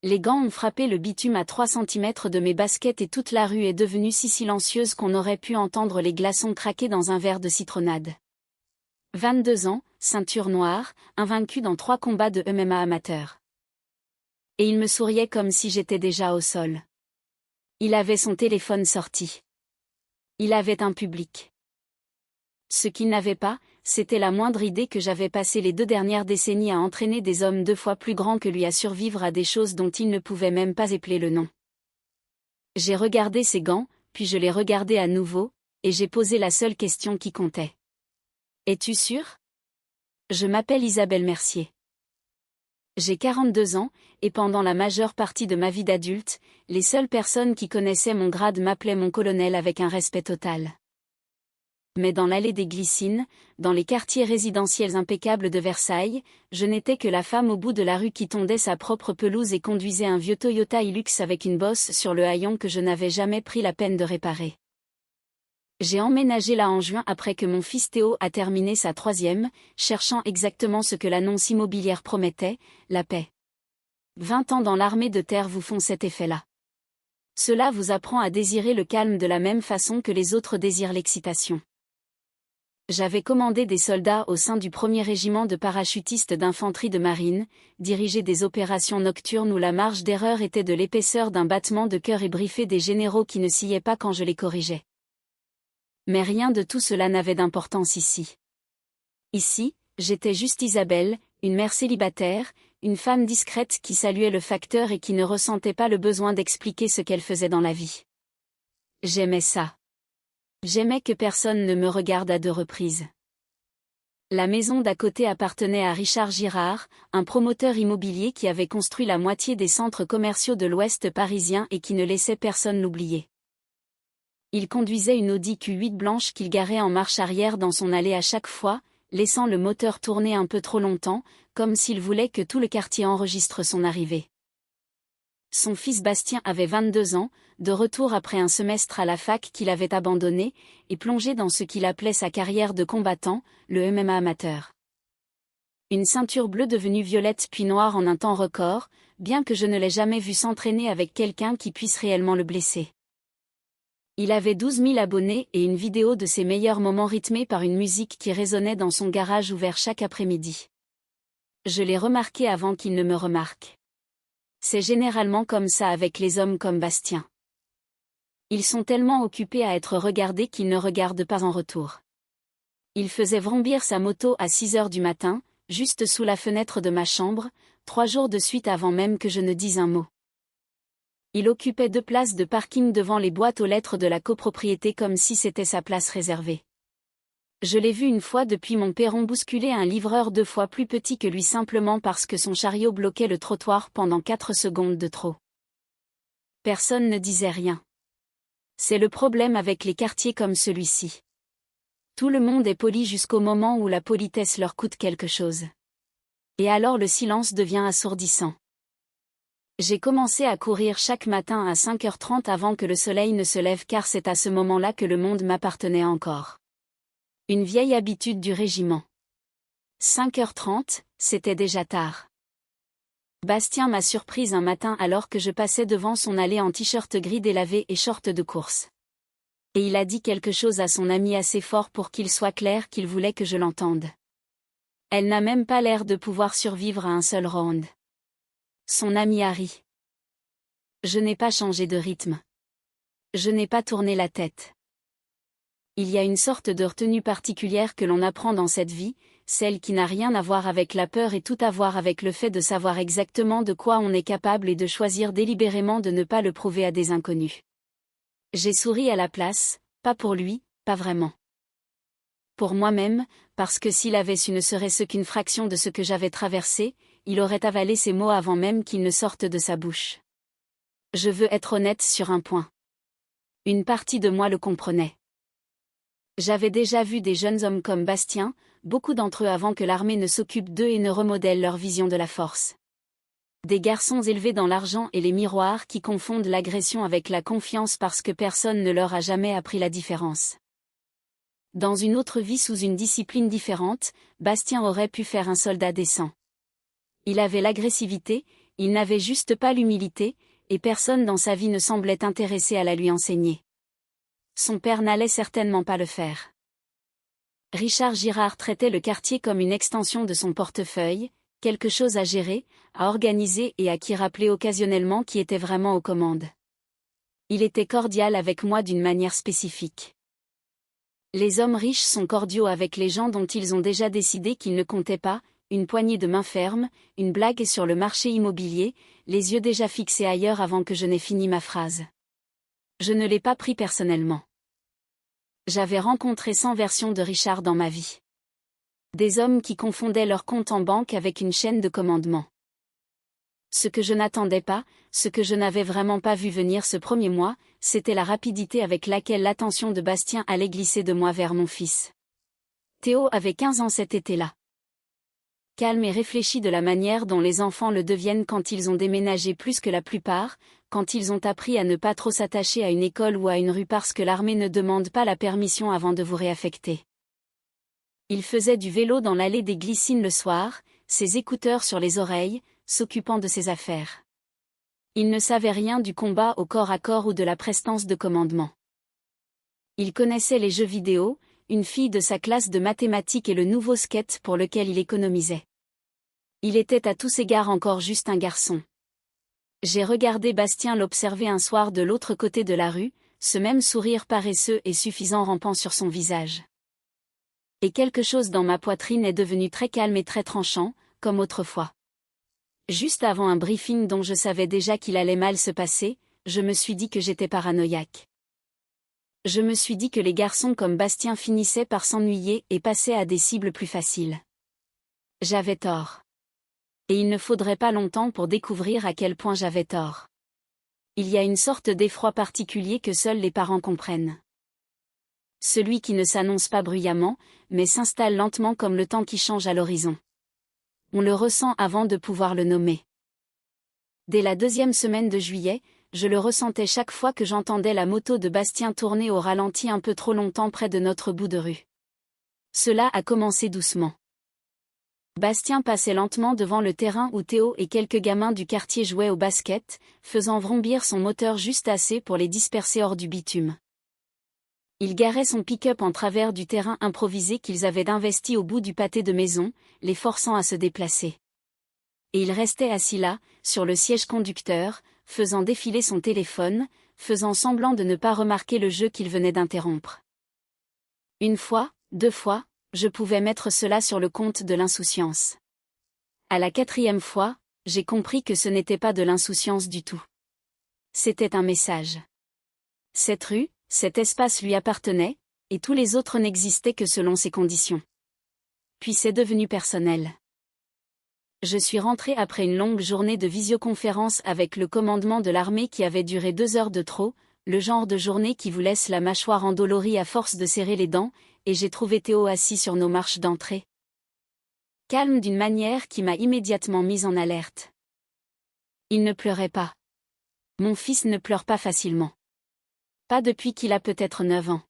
Les gants ont frappé le bitume à 3 centimètres de mes baskets et toute la rue est devenue si silencieuse qu'on aurait pu entendre les glaçons craquer dans un verre de citronnade. 22 ans, ceinture noire, invaincu dans 3 combats de MMA amateur. Et il me souriait comme si j'étais déjà au sol. Il avait son téléphone sorti. Il avait un public. Ce qu'il n'avait pas, c'était la moindre idée que j'avais passé les 2 dernières décennies à entraîner des hommes 2 fois plus grands que lui à survivre à des choses dont il ne pouvait même pas épeler le nom. J'ai regardé ses gants, puis je les regardai à nouveau, et j'ai posé la seule question qui comptait. Es-tu sûre ? Je m'appelle Isabelle Mercier. J'ai 42 ans, et pendant la majeure partie de ma vie d'adulte, les seules personnes qui connaissaient mon grade m'appelaient mon colonel avec un respect total. Mais dans l'allée des Glycines, dans les quartiers résidentiels impeccables de Versailles, je n'étais que la femme au bout de la rue qui tondait sa propre pelouse et conduisait un vieux Toyota Hilux avec une bosse sur le haillon que je n'avais jamais pris la peine de réparer. J'ai emménagé là en juin après que mon fils Théo a terminé sa 3e, cherchant exactement ce que l'annonce immobilière promettait, la paix. 20 ans dans l'armée de terre vous font cet effet-là. Cela vous apprend à désirer le calme de la même façon que les autres désirent l'excitation. J'avais commandé des soldats au sein du 1er régiment de parachutistes d'infanterie de marine, dirigé des opérations nocturnes où la marge d'erreur était de l'épaisseur d'un battement de cœur et briefé des généraux qui ne sciaient pas quand je les corrigeais. Mais rien de tout cela n'avait d'importance ici. Ici, j'étais juste Isabelle, une mère célibataire, une femme discrète qui saluait le facteur et qui ne ressentait pas le besoin d'expliquer ce qu'elle faisait dans la vie. J'aimais ça. J'aimais que personne ne me regarde à 2 reprises. La maison d'à côté appartenait à Richard Girard, un promoteur immobilier qui avait construit la moitié des centres commerciaux de l'Ouest parisien et qui ne laissait personne l'oublier. Il conduisait une Audi Q8 blanche qu'il garait en marche arrière dans son allée à chaque fois, laissant le moteur tourner un peu trop longtemps, comme s'il voulait que tout le quartier enregistre son arrivée. Son fils Bastien avait 22 ans, de retour après un semestre à la fac qu'il avait abandonné, et plongé dans ce qu'il appelait sa carrière de combattant, le MMA amateur. Une ceinture bleue devenue violette puis noire en un temps record, bien que je ne l'ai jamais vu s'entraîner avec quelqu'un qui puisse réellement le blesser. Il avait 12 000 abonnés et une vidéo de ses meilleurs moments rythmée par une musique qui résonnait dans son garage ouvert chaque après-midi. Je l'ai remarqué avant qu'il ne me remarque. C'est généralement comme ça avec les hommes comme Bastien. Ils sont tellement occupés à être regardés qu'ils ne regardent pas en retour. Il faisait vrombir sa moto à 6 heures du matin, juste sous la fenêtre de ma chambre, 3 jours de suite avant même que je ne dise un mot. Il occupait 2 places de parking devant les boîtes aux lettres de la copropriété comme si c'était sa place réservée. Je l'ai vu une fois depuis mon perron bousculer un livreur 2 fois plus petit que lui simplement parce que son chariot bloquait le trottoir pendant 4 secondes de trop. Personne ne disait rien. C'est le problème avec les quartiers comme celui-ci. Tout le monde est poli jusqu'au moment où la politesse leur coûte quelque chose. Et alors le silence devient assourdissant. J'ai commencé à courir chaque matin à 5h30 avant que le soleil ne se lève car c'est à ce moment-là que le monde m'appartenait encore. Une vieille habitude du régiment. 5h30, c'était déjà tard. Bastien m'a surprise un matin alors que je passais devant son allée en t-shirt gris délavé et short de course. Et il a dit quelque chose à son ami assez fort pour qu'il soit clair qu'il voulait que je l'entende. Elle n'a même pas l'air de pouvoir survivre à un seul round. Son ami a ri. Je n'ai pas changé de rythme. Je n'ai pas tourné la tête. Il y a une sorte de retenue particulière que l'on apprend dans cette vie, celle qui n'a rien à voir avec la peur et tout à voir avec le fait de savoir exactement de quoi on est capable et de choisir délibérément de ne pas le prouver à des inconnus. J'ai souri à la place, pas pour lui, pas vraiment. Pour moi-même, parce que s'il avait su ne serait-ce qu'une fraction de ce que j'avais traversé, il aurait avalé ces mots avant même qu'ils ne sortent de sa bouche. Je veux être honnête sur un point. Une partie de moi le comprenait. J'avais déjà vu des jeunes hommes comme Bastien, beaucoup d'entre eux avant que l'armée ne s'occupe d'eux et ne remodèle leur vision de la force. Des garçons élevés dans l'argent et les miroirs qui confondent l'agression avec la confiance parce que personne ne leur a jamais appris la différence. Dans une autre vie sous une discipline différente, Bastien aurait pu faire un soldat décent. Il avait l'agressivité, il n'avait juste pas l'humilité, et personne dans sa vie ne semblait intéressé à la lui enseigner. Son père n'allait certainement pas le faire. Richard Girard traitait le quartier comme une extension de son portefeuille, quelque chose à gérer, à organiser et à qui rappeler occasionnellement qui était vraiment aux commandes. Il était cordial avec moi d'une manière spécifique. Les hommes riches sont cordiaux avec les gens dont ils ont déjà décidé qu'ils ne comptaient pas, une poignée de main ferme, une blague sur le marché immobilier, les yeux déjà fixés ailleurs avant que je n'ai fini ma phrase. Je ne l'ai pas pris personnellement. J'avais rencontré 100 versions de Richard dans ma vie. Des hommes qui confondaient leur compte en banque avec une chaîne de commandement. Ce que je n'attendais pas, ce que je n'avais vraiment pas vu venir ce premier mois, c'était la rapidité avec laquelle l'attention de Bastien allait glisser de moi vers mon fils. Théo avait 15 ans cet été-là. Calme et réfléchi de la manière dont les enfants le deviennent quand ils ont déménagé plus que la plupart, quand ils ont appris à ne pas trop s'attacher à une école ou à une rue parce que l'armée ne demande pas la permission avant de vous réaffecter. Il faisait du vélo dans l'allée des Glycines le soir, ses écouteurs sur les oreilles, s'occupant de ses affaires. Il ne savait rien du combat au corps à corps ou de la prestance de commandement. Il connaissait les jeux vidéo, une fille de sa classe de mathématiques et le nouveau skate pour lequel il économisait. Il était à tous égards encore juste un garçon. J'ai regardé Bastien l'observer un soir de l'autre côté de la rue, ce même sourire paresseux et suffisant rampant sur son visage. Et quelque chose dans ma poitrine est devenu très calme et très tranchant, comme autrefois. Juste avant un briefing dont je savais déjà qu'il allait mal se passer, je me suis dit que j'étais paranoïaque. Je me suis dit que les garçons comme Bastien finissaient par s'ennuyer et passaient à des cibles plus faciles. J'avais tort. Et il ne faudrait pas longtemps pour découvrir à quel point j'avais tort. Il y a une sorte d'effroi particulier que seuls les parents comprennent. Celui qui ne s'annonce pas bruyamment, mais s'installe lentement comme le temps qui change à l'horizon. On le ressent avant de pouvoir le nommer. Dès la 2e semaine de juillet, je le ressentais chaque fois que j'entendais la moto de Bastien tourner au ralenti un peu trop longtemps près de notre bout de rue. Cela a commencé doucement. Bastien passait lentement devant le terrain où Théo et quelques gamins du quartier jouaient au basket, faisant vrombir son moteur juste assez pour les disperser hors du bitume. Il garait son pick-up en travers du terrain improvisé qu'ils avaient investi au bout du pâté de maison, les forçant à se déplacer. Et il restait assis là, sur le siège conducteur, faisant défiler son téléphone, faisant semblant de ne pas remarquer le jeu qu'il venait d'interrompre. Une fois, 2 fois, je pouvais mettre cela sur le compte de l'insouciance. À la 4e fois, j'ai compris que ce n'était pas de l'insouciance du tout. C'était un message. Cette rue, cet espace lui appartenait, et tous les autres n'existaient que selon ses conditions. Puis c'est devenu personnel. Je suis rentré après une longue journée de visioconférence avec le commandement de l'armée qui avait duré 2 heures de trop, le genre de journée qui vous laisse la mâchoire endolorie à force de serrer les dents, et j'ai trouvé Théo assis sur nos marches d'entrée. Calme d'une manière qui m'a immédiatement mise en alerte. Il ne pleurait pas. Mon fils ne pleure pas facilement. Pas depuis qu'il a peut-être 9 ans.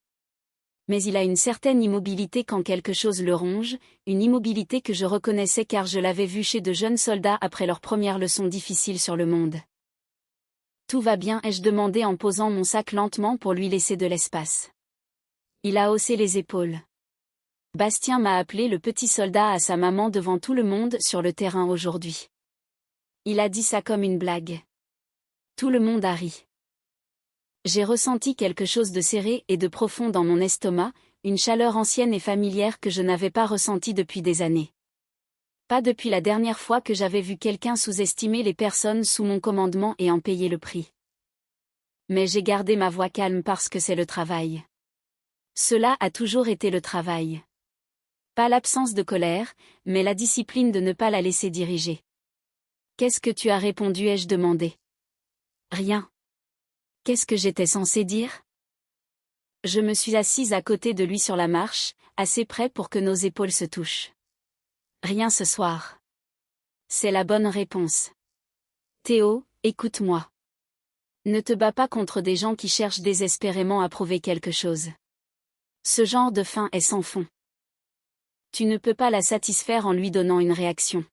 Mais il a une certaine immobilité quand quelque chose le ronge, une immobilité que je reconnaissais car je l'avais vu chez de jeunes soldats après leur première leçon difficile sur le monde. Tout va bien, ai-je demandé en posant mon sac lentement pour lui laisser de l'espace. Il a haussé les épaules. Bastien m'a appelé le petit soldat à sa maman devant tout le monde sur le terrain aujourd'hui. Il a dit ça comme une blague. Tout le monde a ri. J'ai ressenti quelque chose de serré et de profond dans mon estomac, une chaleur ancienne et familière que je n'avais pas ressentie depuis des années. Pas depuis la dernière fois que j'avais vu quelqu'un sous-estimer les personnes sous mon commandement et en payer le prix. Mais j'ai gardé ma voix calme parce que c'est le travail. Cela a toujours été le travail. Pas l'absence de colère, mais la discipline de ne pas la laisser diriger. Qu'est-ce que tu as répondu, ai-je demandé. Rien. Qu'est-ce que j'étais censé dire? Je me suis assise à côté de lui sur la marche, assez près pour que nos épaules se touchent. Rien ce soir. C'est la bonne réponse. Théo, écoute-moi. Ne te bats pas contre des gens qui cherchent désespérément à prouver quelque chose. Ce genre de faim est sans fond. Tu ne peux pas la satisfaire en lui donnant une réaction.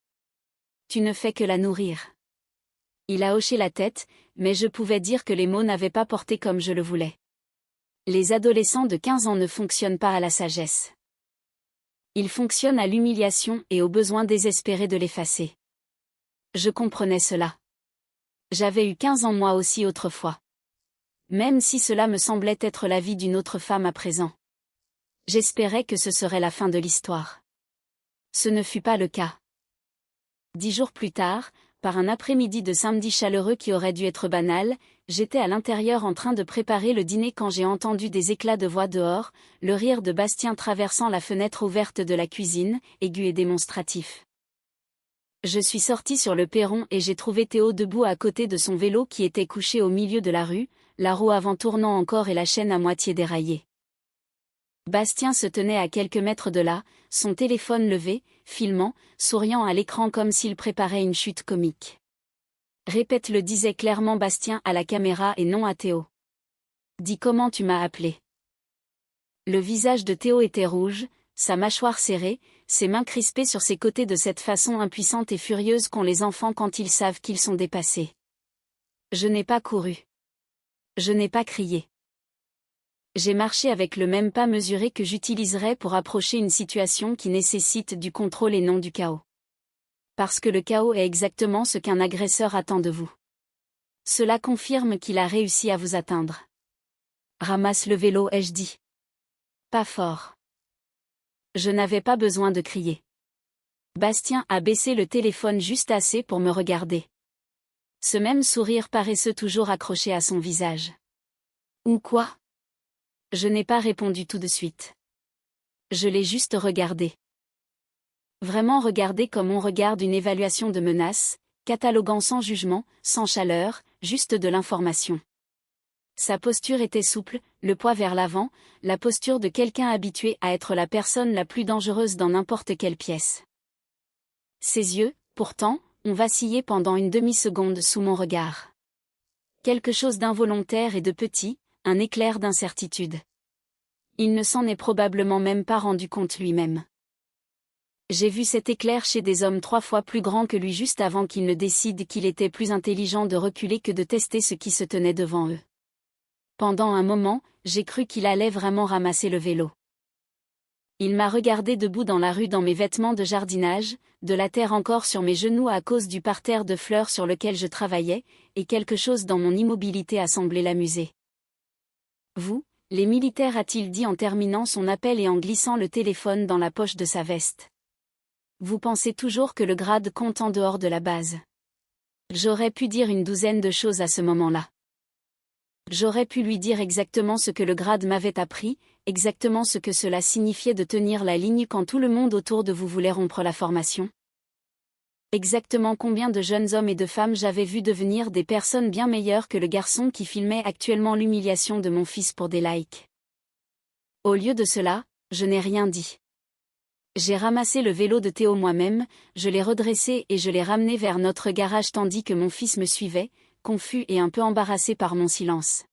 Tu ne fais que la nourrir. Il a hoché la tête, mais je pouvais dire que les mots n'avaient pas porté comme je le voulais. Les adolescents de 15 ans ne fonctionnent pas à la sagesse. Ils fonctionnent à l'humiliation et au besoin désespéré de l'effacer. Je comprenais cela. J'avais eu 15 ans moi aussi autrefois. Même si cela me semblait être la vie d'une autre femme à présent. J'espérais que ce serait la fin de l'histoire. Ce ne fut pas le cas. 10 jours plus tard, par un après-midi de samedi chaleureux qui aurait dû être banal, j'étais à l'intérieur en train de préparer le dîner quand j'ai entendu des éclats de voix dehors, le rire de Bastien traversant la fenêtre ouverte de la cuisine, aigu et démonstratif. Je suis sortie sur le perron et j'ai trouvé Théo debout à côté de son vélo qui était couché au milieu de la rue, la roue avant tournant encore et la chaîne à moitié déraillée. Bastien se tenait à quelques mètres de là, son téléphone levé, filmant, souriant à l'écran comme s'il préparait une chute comique. Répète, le disait clairement Bastien à la caméra et non à Théo. Dis comment tu m'as appelé. Le visage de Théo était rouge, sa mâchoire serrée, ses mains crispées sur ses côtés de cette façon impuissante et furieuse qu'ont les enfants quand ils savent qu'ils sont dépassés. Je n'ai pas couru. Je n'ai pas crié. J'ai marché avec le même pas mesuré que j'utiliserais pour approcher une situation qui nécessite du contrôle et non du chaos. Parce que le chaos est exactement ce qu'un agresseur attend de vous. Cela confirme qu'il a réussi à vous atteindre. Ramasse le vélo, ai-je dit. Pas fort. Je n'avais pas besoin de crier. Bastien a baissé le téléphone juste assez pour me regarder. Ce même sourire paresseux toujours accroché à son visage. Ou quoi? Je n'ai pas répondu tout de suite. Je l'ai juste regardé. Vraiment regardé comme on regarde une évaluation de menace, cataloguant sans jugement, sans chaleur, juste de l'information. Sa posture était souple, le poids vers l'avant, la posture de quelqu'un habitué à être la personne la plus dangereuse dans n'importe quelle pièce. Ses yeux, pourtant, ont vacillé pendant une demi-seconde sous mon regard. Quelque chose d'involontaire et de petit, un éclair d'incertitude. Il ne s'en est probablement même pas rendu compte lui-même. J'ai vu cet éclair chez des hommes 3 fois plus grands que lui juste avant qu'il ne décide qu'il était plus intelligent de reculer que de tester ce qui se tenait devant eux. Pendant un moment, j'ai cru qu'il allait vraiment ramasser le vélo. Il m'a regardé debout dans la rue dans mes vêtements de jardinage, de la terre encore sur mes genoux à cause du parterre de fleurs sur lequel je travaillais, et quelque chose dans mon immobilité a semblé l'amuser. Vous, les militaires, a-t-il dit en terminant son appel et en glissant le téléphone dans la poche de sa veste. Vous pensez toujours que le grade compte en dehors de la base. J'aurais pu dire une douzaine de choses à ce moment-là. J'aurais pu lui dire exactement ce que le grade m'avait appris, exactement ce que cela signifiait de tenir la ligne quand tout le monde autour de vous voulait rompre la formation. Exactement combien de jeunes hommes et de femmes j'avais vu devenir des personnes bien meilleures que le garçon qui filmait actuellement l'humiliation de mon fils pour des likes. Au lieu de cela, je n'ai rien dit. J'ai ramassé le vélo de Théo moi-même, je l'ai redressé et je l'ai ramené vers notre garage tandis que mon fils me suivait, confus et un peu embarrassé par mon silence.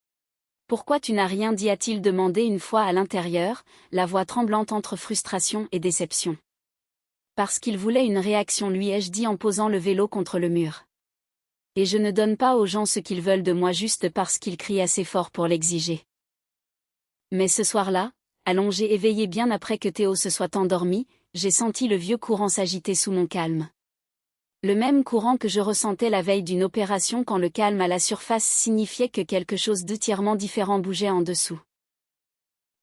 « Pourquoi tu n'as rien dit ?» a-t-il demandé une fois à l'intérieur, la voix tremblante entre frustration et déception. Parce qu'il voulait une réaction, lui ai-je dit en posant le vélo contre le mur. Et je ne donne pas aux gens ce qu'ils veulent de moi juste parce qu'ils crient assez fort pour l'exiger. Mais ce soir-là, allongé éveillé bien après que Théo se soit endormi, j'ai senti le vieux courant s'agiter sous mon calme. Le même courant que je ressentais la veille d'une opération quand le calme à la surface signifiait que quelque chose d'entièrement différent bougeait en dessous.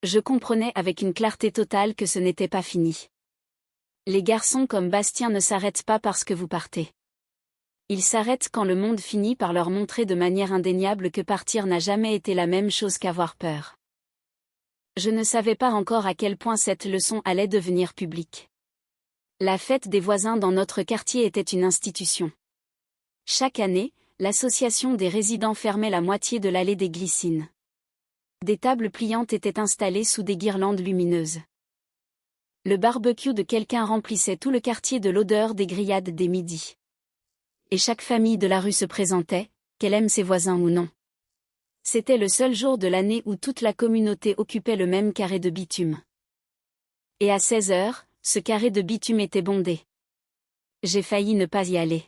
Je comprenais avec une clarté totale que ce n'était pas fini. Les garçons comme Bastien ne s'arrêtent pas parce que vous partez. Ils s'arrêtent quand le monde finit par leur montrer de manière indéniable que partir n'a jamais été la même chose qu'avoir peur. Je ne savais pas encore à quel point cette leçon allait devenir publique. La fête des voisins dans notre quartier était une institution. Chaque année, l'association des résidents fermait la moitié de l'allée des Glycines. Des tables pliantes étaient installées sous des guirlandes lumineuses. Le barbecue de quelqu'un remplissait tout le quartier de l'odeur des grillades des midis. Et chaque famille de la rue se présentait, qu'elle aime ses voisins ou non. C'était le seul jour de l'année où toute la communauté occupait le même carré de bitume. Et à 16 heures, ce carré de bitume était bondé. J'ai failli ne pas y aller.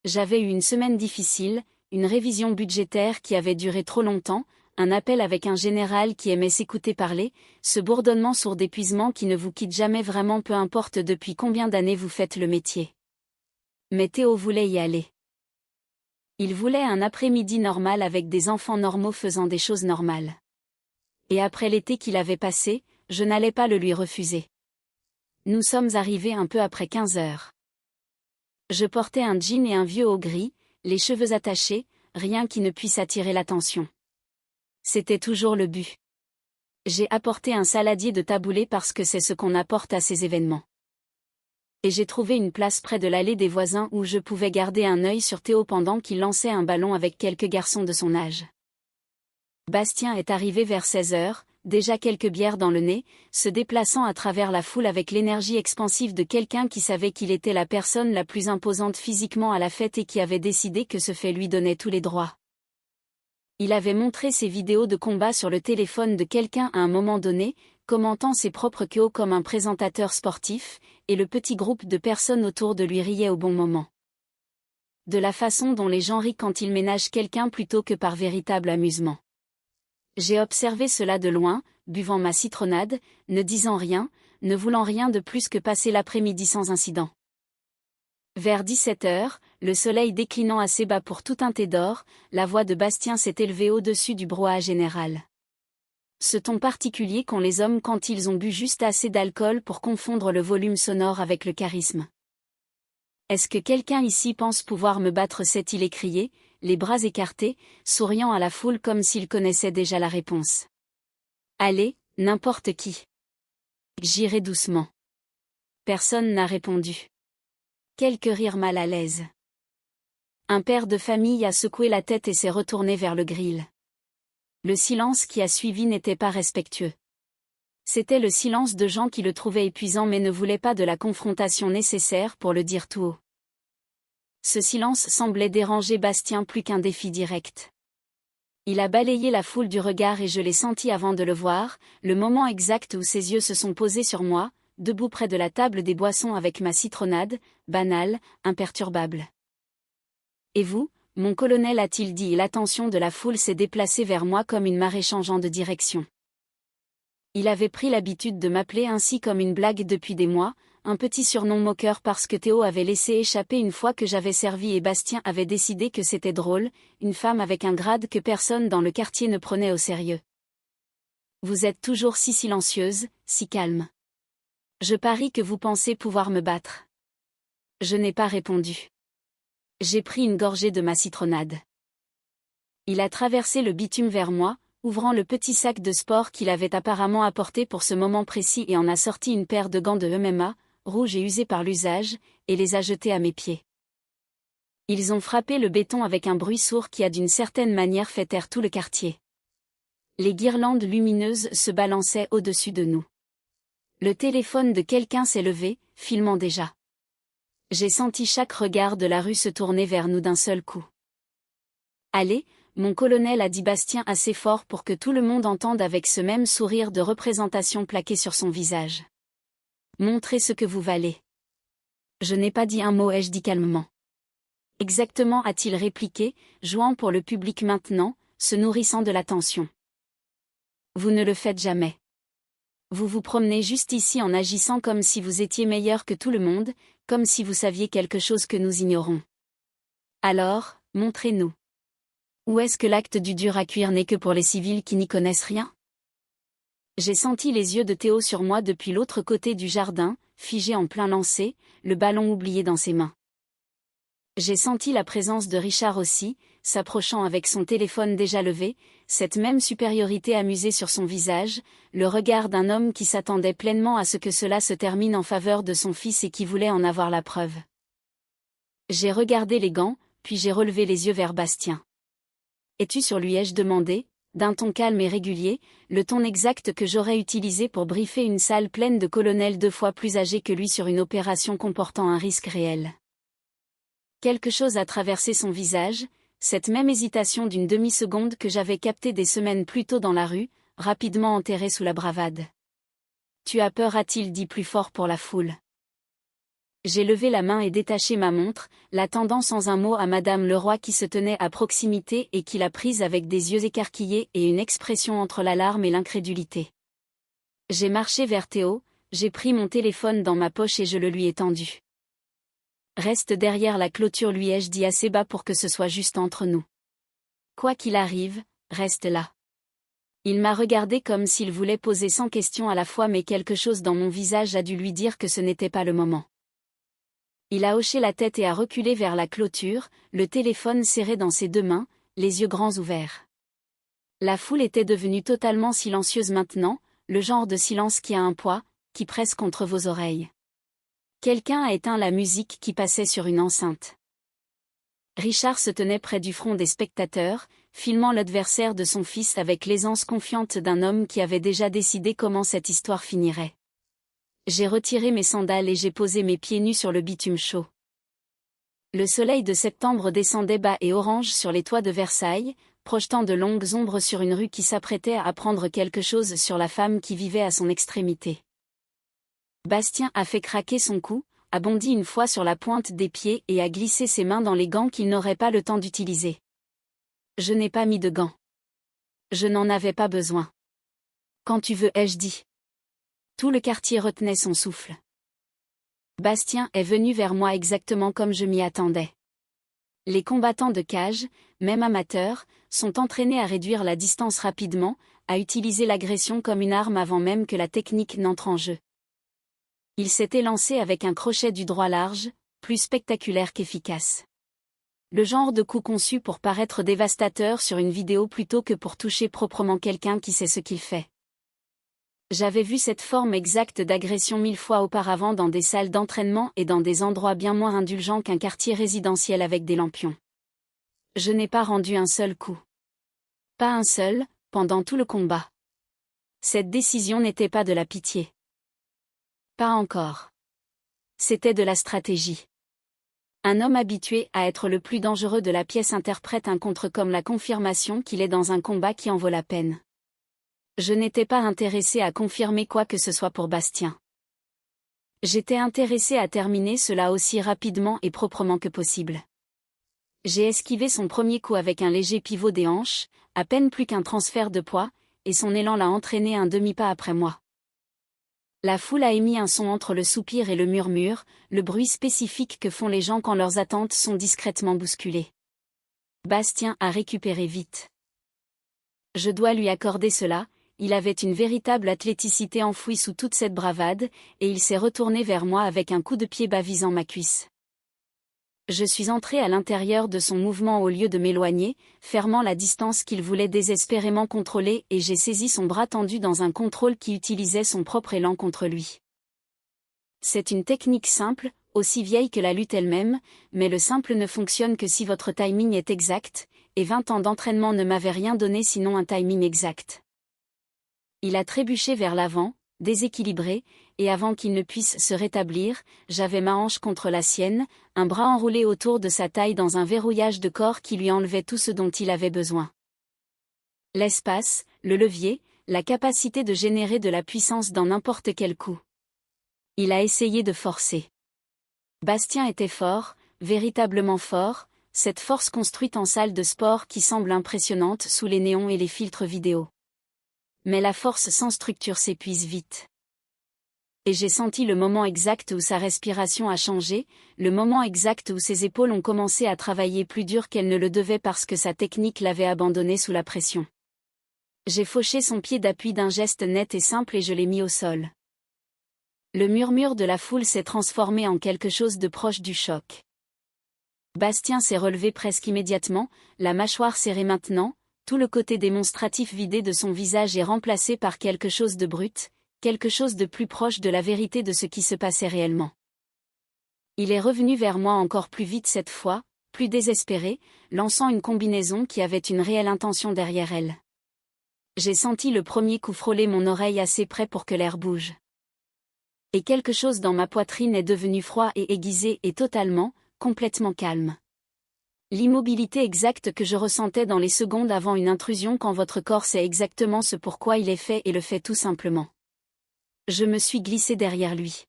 J'avais eu une semaine difficile, une révision budgétaire qui avait duré trop longtemps, un appel avec un général qui aimait s'écouter parler, ce bourdonnement sourd d'épuisement qui ne vous quitte jamais vraiment peu importe depuis combien d'années vous faites le métier. Mais Théo voulait y aller. Il voulait un après-midi normal avec des enfants normaux faisant des choses normales. Et après l'été qu'il avait passé, je n'allais pas le lui refuser. Nous sommes arrivés un peu après 15 heures. Je portais un jean et un vieux haut gris, les cheveux attachés, rien qui ne puisse attirer l'attention. C'était toujours le but. J'ai apporté un saladier de taboulé parce que c'est ce qu'on apporte à ces événements. Et j'ai trouvé une place près de l'allée des voisins où je pouvais garder un œil sur Théo pendant qu'il lançait un ballon avec quelques garçons de son âge. Bastien est arrivé vers 16 heures, déjà quelques bières dans le nez, se déplaçant à travers la foule avec l'énergie expansive de quelqu'un qui savait qu'il était la personne la plus imposante physiquement à la fête et qui avait décidé que ce fait lui donnait tous les droits. Il avait montré ses vidéos de combat sur le téléphone de quelqu'un à un moment donné, commentant ses propres KO comme un présentateur sportif, et le petit groupe de personnes autour de lui riait au bon moment. De la façon dont les gens rient quand ils ménagent quelqu'un plutôt que par véritable amusement. J'ai observé cela de loin, buvant ma citronnade, ne disant rien, ne voulant rien de plus que passer l'après-midi sans incident. Vers 17 heures, le soleil déclinant assez bas pour tout teinter d'or, la voix de Bastien s'est élevée au-dessus du brouhaha général. Ce ton particulier qu'ont les hommes quand ils ont bu juste assez d'alcool pour confondre le volume sonore avec le charisme. Est-ce que quelqu'un ici pense pouvoir me battre, s'est-il écrié, les bras écartés, souriant à la foule comme s'il connaissait déjà la réponse. Allez, n'importe qui. J'irai doucement. Personne n'a répondu. Quelques rires mal à l'aise. Un père de famille a secoué la tête et s'est retourné vers le grill. Le silence qui a suivi n'était pas respectueux. C'était le silence de gens qui le trouvaient épuisant mais ne voulaient pas de la confrontation nécessaire pour le dire tout haut. Ce silence semblait déranger Bastien plus qu'un défi direct. Il a balayé la foule du regard et je l'ai senti avant de le voir, le moment exact où ses yeux se sont posés sur moi, debout près de la table des boissons avec ma citronnade, banale, imperturbable. Et vous, mon colonel, a-t-il dit, et l'attention de la foule s'est déplacée vers moi comme une marée changeant de direction. Il avait pris l'habitude de m'appeler ainsi comme une blague depuis des mois, un petit surnom moqueur parce que Théo avait laissé échapper une fois que j'avais servi et Bastien avait décidé que c'était drôle, une femme avec un grade que personne dans le quartier ne prenait au sérieux. Vous êtes toujours si silencieuse, si calme. Je parie que vous pensez pouvoir me battre. Je n'ai pas répondu. J'ai pris une gorgée de ma citronnade. Il a traversé le bitume vers moi, ouvrant le petit sac de sport qu'il avait apparemment apporté pour ce moment précis et en a sorti une paire de gants de MMA, rouges et usés par l'usage, et les a jetés à mes pieds. Ils ont frappé le béton avec un bruit sourd qui a d'une certaine manière fait taire tout le quartier. Les guirlandes lumineuses se balançaient au-dessus de nous. Le téléphone de quelqu'un s'est levé, filmant déjà. J'ai senti chaque regard de la rue se tourner vers nous d'un seul coup. Allez, mon colonel, a dit Bastien assez fort pour que tout le monde entende avec ce même sourire de représentation plaqué sur son visage. Montrez ce que vous valez. Je n'ai pas dit un mot, ai-je dit calmement. Exactement, a-t-il répliqué, jouant pour le public maintenant, se nourrissant de l'attention. Vous ne le faites jamais. Vous vous promenez juste ici en agissant comme si vous étiez meilleur que tout le monde, comme si vous saviez quelque chose que nous ignorons. Alors, montrez-nous. Ou est-ce que l'acte du dur à cuire n'est que pour les civils qui n'y connaissent rien? J'ai senti les yeux de Théo sur moi depuis l'autre côté du jardin, figé en plein lancer, le ballon oublié dans ses mains. J'ai senti la présence de Richard aussi, s'approchant avec son téléphone déjà levé, cette même supériorité amusée sur son visage, le regard d'un homme qui s'attendait pleinement à ce que cela se termine en faveur de son fils et qui voulait en avoir la preuve. J'ai regardé les gants, puis j'ai relevé les yeux vers Bastien. Es-tu sur lui, ai-je demandé, d'un ton calme et régulier, le ton exact que j'aurais utilisé pour briefer une salle pleine de colonels 2 fois plus âgés que lui sur une opération comportant un risque réel. Quelque chose a traversé son visage, cette même hésitation d'une demi-seconde que j'avais captée des semaines plus tôt dans la rue, rapidement enterrée sous la bravade. Tu as peur, a-t-il dit plus fort pour la foule. J'ai levé la main et détaché ma montre, la tendant sans un mot à Madame Leroy qui se tenait à proximité et qui l'a prise avec des yeux écarquillés et une expression entre l'alarme et l'incrédulité. J'ai marché vers Théo, j'ai pris mon téléphone dans ma poche et je le lui ai tendu. Reste derrière la clôture, lui ai-je dit assez bas pour que ce soit juste entre nous. Quoi qu'il arrive, reste là. Il m'a regardé comme s'il voulait poser 100 questions à la fois, mais quelque chose dans mon visage a dû lui dire que ce n'était pas le moment. Il a hoché la tête et a reculé vers la clôture, le téléphone serré dans ses deux mains, les yeux grands ouverts. La foule était devenue totalement silencieuse maintenant, le genre de silence qui a un poids, qui presse contre vos oreilles. Quelqu'un a éteint la musique qui passait sur une enceinte. Richard se tenait près du front des spectateurs, filmant l'adversaire de son fils avec l'aisance confiante d'un homme qui avait déjà décidé comment cette histoire finirait. J'ai retiré mes sandales et j'ai posé mes pieds nus sur le bitume chaud. Le soleil de septembre descendait bas et orange sur les toits de Versailles, projetant de longues ombres sur une rue qui s'apprêtait à apprendre quelque chose sur la femme qui vivait à son extrémité. Bastien a fait craquer son cou, a bondi une fois sur la pointe des pieds et a glissé ses mains dans les gants qu'il n'aurait pas le temps d'utiliser. Je n'ai pas mis de gants. Je n'en avais pas besoin. Quand tu veux, ai-je dit. Tout le quartier retenait son souffle. Bastien est venu vers moi exactement comme je m'y attendais. Les combattants de cage, même amateurs, sont entraînés à réduire la distance rapidement, à utiliser l'agression comme une arme avant même que la technique n'entre en jeu. Il s'est élancé avec un crochet du droit large, plus spectaculaire qu'efficace. Le genre de coup conçu pour paraître dévastateur sur une vidéo plutôt que pour toucher proprement quelqu'un qui sait ce qu'il fait. J'avais vu cette forme exacte d'agression 1000 fois auparavant dans des salles d'entraînement et dans des endroits bien moins indulgents qu'un quartier résidentiel avec des lampions. Je n'ai pas rendu un seul coup. Pas un seul, pendant tout le combat. Cette décision n'était pas de la pitié. Pas encore. C'était de la stratégie. Un homme habitué à être le plus dangereux de la pièce interprète un contre comme la confirmation qu'il est dans un combat qui en vaut la peine. Je n'étais pas intéressé à confirmer quoi que ce soit pour Bastien. J'étais intéressé à terminer cela aussi rapidement et proprement que possible. J'ai esquivé son premier coup avec un léger pivot des hanches, à peine plus qu'un transfert de poids, et son élan l'a entraîné un demi-pas après moi. La foule a émis un son entre le soupir et le murmure, le bruit spécifique que font les gens quand leurs attentes sont discrètement bousculées. Bastien a récupéré vite. Je dois lui accorder cela. Il avait une véritable athléticité enfouie sous toute cette bravade, et il s'est retourné vers moi avec un coup de pied bas visant ma cuisse. Je suis entré à l'intérieur de son mouvement au lieu de m'éloigner, fermant la distance qu'il voulait désespérément contrôler, et j'ai saisi son bras tendu dans un contrôle qui utilisait son propre élan contre lui. C'est une technique simple, aussi vieille que la lutte elle-même, mais le simple ne fonctionne que si votre timing est exact, et 20 ans d'entraînement ne m'avaient rien donné sinon un timing exact. Il a trébuché vers l'avant, déséquilibré, et avant qu'il ne puisse se rétablir, j'avais ma hanche contre la sienne, un bras enroulé autour de sa taille dans un verrouillage de corps qui lui enlevait tout ce dont il avait besoin. L'espace, le levier, la capacité de générer de la puissance dans n'importe quel coup. Il a essayé de forcer. Bastien était fort, véritablement fort, cette force construite en salle de sport qui semble impressionnante sous les néons et les filtres vidéo. Mais la force sans structure s'épuise vite. Et j'ai senti le moment exact où sa respiration a changé, le moment exact où ses épaules ont commencé à travailler plus dur qu'elles ne le devaient parce que sa technique l'avait abandonné sous la pression. J'ai fauché son pied d'appui d'un geste net et simple et je l'ai mis au sol. Le murmure de la foule s'est transformé en quelque chose de proche du choc. Bastien s'est relevé presque immédiatement, la mâchoire serrée maintenant. Tout le côté démonstratif vidé de son visage est remplacé par quelque chose de brut, quelque chose de plus proche de la vérité de ce qui se passait réellement. Il est revenu vers moi encore plus vite cette fois, plus désespéré, lançant une combinaison qui avait une réelle intention derrière elle. J'ai senti le premier coup frôler mon oreille assez près pour que l'air bouge. Et quelque chose dans ma poitrine est devenu froid et aiguisé et totalement, complètement calme. L'immobilité exacte que je ressentais dans les secondes avant une intrusion quand votre corps sait exactement ce pourquoi il est fait et le fait tout simplement. Je me suis glissé derrière lui.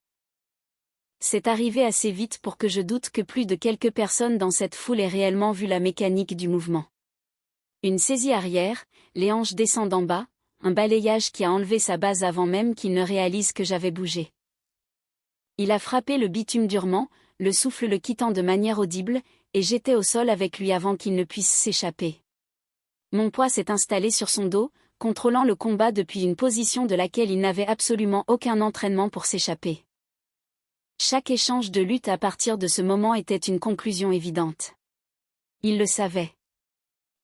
C'est arrivé assez vite pour que je doute que plus de quelques personnes dans cette foule aient réellement vu la mécanique du mouvement. Une saisie arrière, les hanches descendent en bas, un balayage qui a enlevé sa base avant même qu'il ne réalise que j'avais bougé. Il a frappé le bitume durement, le souffle le quittant de manière audible, et j'étais au sol avec lui avant qu'il ne puisse s'échapper. Mon poids s'est installé sur son dos, contrôlant le combat depuis une position de laquelle il n'avait absolument aucun entraînement pour s'échapper. Chaque échange de lutte à partir de ce moment était une conclusion évidente. Il le savait.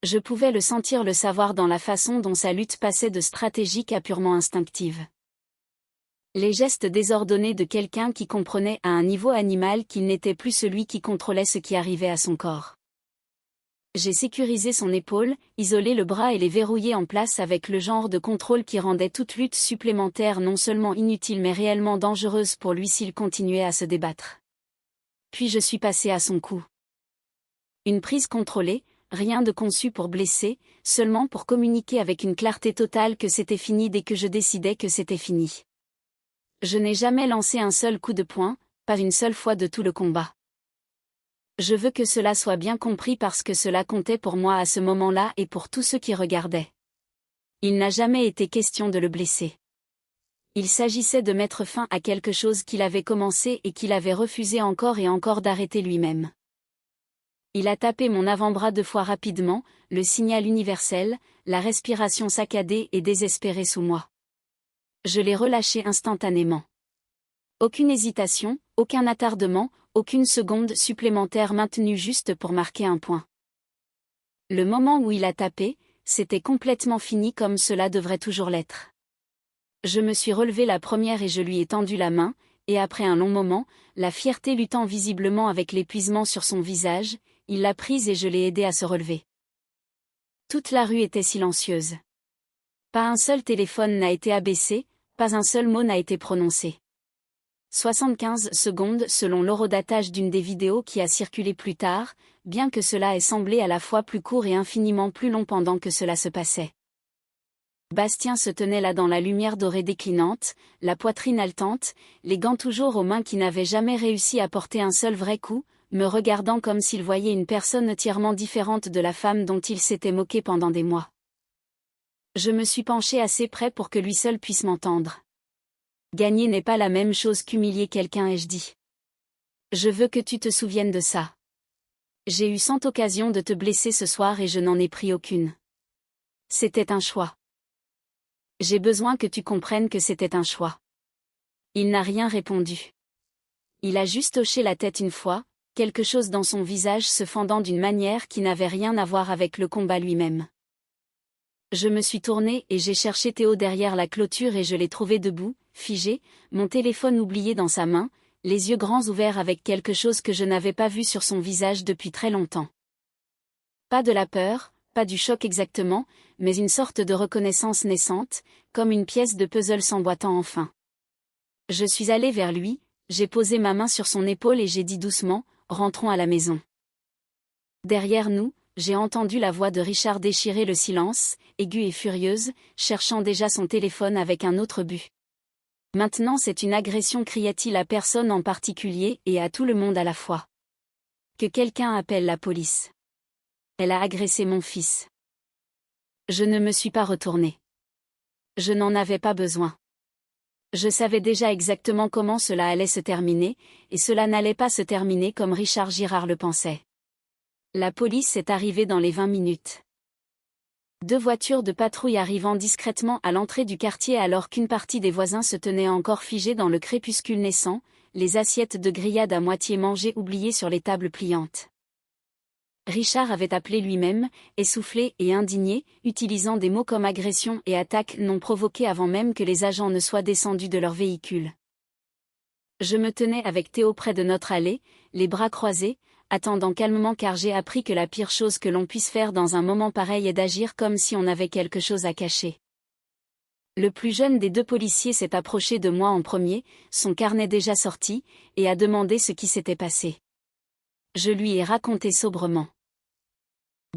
Je pouvais le sentir, le savoir dans la façon dont sa lutte passait de stratégique à purement instinctive. Les gestes désordonnés de quelqu'un qui comprenait à un niveau animal qu'il n'était plus celui qui contrôlait ce qui arrivait à son corps. J'ai sécurisé son épaule, isolé le bras et les verrouillé en place avec le genre de contrôle qui rendait toute lutte supplémentaire non seulement inutile mais réellement dangereuse pour lui s'il continuait à se débattre. Puis je suis passé à son cou. Une prise contrôlée, rien de conçu pour blesser, seulement pour communiquer avec une clarté totale que c'était fini dès que je décidais que c'était fini. Je n'ai jamais lancé un seul coup de poing, pas une seule fois de tout le combat. Je veux que cela soit bien compris parce que cela comptait pour moi à ce moment-là et pour tous ceux qui regardaient. Il n'a jamais été question de le blesser. Il s'agissait de mettre fin à quelque chose qu'il avait commencé et qu'il avait refusé encore et encore d'arrêter lui-même. Il a tapé mon avant-bras 2 fois rapidement, le signal universel, la respiration saccadée et désespérée sous moi. Je l'ai relâché instantanément. Aucune hésitation, aucun attardement, aucune seconde supplémentaire maintenue juste pour marquer un point. Le moment où il a tapé, c'était complètement fini comme cela devrait toujours l'être. Je me suis relevé la première et je lui ai tendu la main, et après un long moment, la fierté luttant visiblement avec l'épuisement sur son visage, il l'a prise et je l'ai aidé à se relever. Toute la rue était silencieuse. Pas un seul téléphone n'a été abaissé, pas un seul mot n'a été prononcé. 75 secondes selon l'horodatage d'une des vidéos qui a circulé plus tard, bien que cela ait semblé à la fois plus court et infiniment plus long pendant que cela se passait. Bastien se tenait là dans la lumière dorée déclinante, la poitrine haletante, les gants toujours aux mains qui n'avaient jamais réussi à porter un seul vrai coup, me regardant comme s'il voyait une personne entièrement différente de la femme dont il s'était moqué pendant des mois. Je me suis penché assez près pour que lui seul puisse m'entendre. Gagner n'est pas la même chose qu'humilier quelqu'un, ai-je dit. Je veux que tu te souviennes de ça. J'ai eu 100 occasions de te blesser ce soir et je n'en ai pris aucune. C'était un choix. J'ai besoin que tu comprennes que c'était un choix. Il n'a rien répondu. Il a juste hoché la tête une fois, quelque chose dans son visage se fendant d'une manière qui n'avait rien à voir avec le combat lui-même. Je me suis tournée et j'ai cherché Théo derrière la clôture et je l'ai trouvé debout, figé, mon téléphone oublié dans sa main, les yeux grands ouverts avec quelque chose que je n'avais pas vu sur son visage depuis très longtemps. Pas de la peur, pas du choc exactement, mais une sorte de reconnaissance naissante, comme une pièce de puzzle s'emboîtant enfin. Je suis allée vers lui, j'ai posé ma main sur son épaule et j'ai dit doucement, rentrons à la maison. Derrière nous, j'ai entendu la voix de Richard déchirer le silence, aiguë et furieuse, cherchant déjà son téléphone avec un autre but. Maintenant c'est une agression, cria-t-il à personne en particulier et à tout le monde à la fois. Que quelqu'un appelle la police. Elle a agressé mon fils. Je ne me suis pas retournée. Je n'en avais pas besoin. Je savais déjà exactement comment cela allait se terminer, et cela n'allait pas se terminer comme Richard Girard le pensait. La police est arrivée dans les 20 minutes. 2 voitures de patrouille arrivant discrètement à l'entrée du quartier alors qu'une partie des voisins se tenait encore figée dans le crépuscule naissant, les assiettes de grillades à moitié mangées oubliées sur les tables pliantes. Richard avait appelé lui-même, essoufflé et indigné, utilisant des mots comme agression et attaque non provoquées avant même que les agents ne soient descendus de leur véhicule. Je me tenais avec Théo près de notre allée, les bras croisés, attendant calmement car j'ai appris que la pire chose que l'on puisse faire dans un moment pareil est d'agir comme si on avait quelque chose à cacher. Le plus jeune des 2 policiers s'est approché de moi en premier, son carnet déjà sorti, et a demandé ce qui s'était passé. Je lui ai raconté sobrement.